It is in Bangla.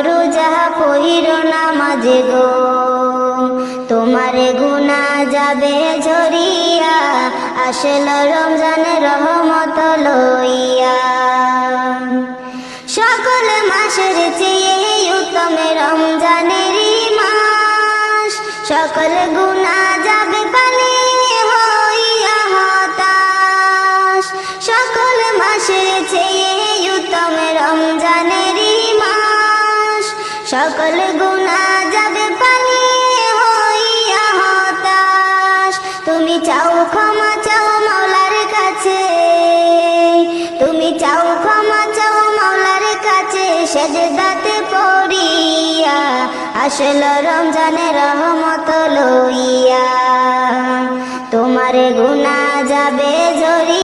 রোজা পহিরো নামাজে গো, তোমারে গুনাহ যাবে ঝরিয়া, আসল রমজানের রহমত লইয়া। সকল মাসের চেয়ে উত্তম রমজানেরই মাস, সকল গুনাহ যাবে পালিয়ে হইয়া হতাশ। সকল মাসের চেয়ে উত্তম রমজানেরই মাস, সকল গুনাহ যাবে পালিয়ে হইয়া হতাশ। তুমি চাও ক্ষমা চাও মাওলার কাছে, তুমি চাও ক্ষমা চাও মাওলার কাছে, সেজদাতে পড়িয়া, আসল রমজানের রহমত লইয়া। তোমার গুনাহ যাবে ঝরিয়া।